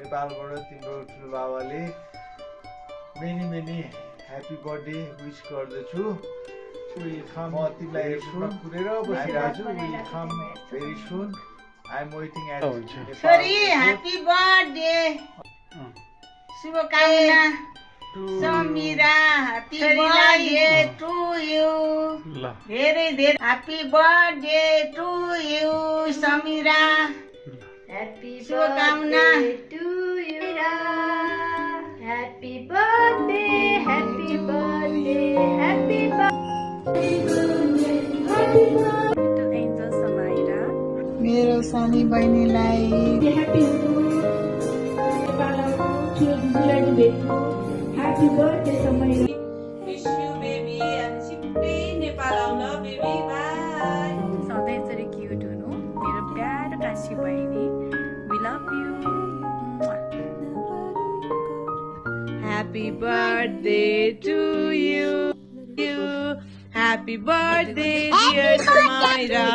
नेपालबाट तिम्रो ठुलो बाबाले मेनी ह्यापी बर्थडे विश गर्दछु म तिमीलाई एयरपोर्टमा कुरेर बसिरहेको छु will come very soon I am waiting at छोरी ह्यापी बर्थडे शुभकामना Samira happy birthday to you धेरै धेरै happy birthday to you Samira happy शुभकामना to you happy birthday happy birthday happy angel Samyra मेरो सानी बहिनीलाई happy Happy birthday, Samyra. Wish you baby and sippy Nepal आउला baby bye. सधैँ यसरी क्युट हुनु मेरो प्यारो काशी बहिनी. We love you. Happy birthday to you. Happy birthday dear Samyra.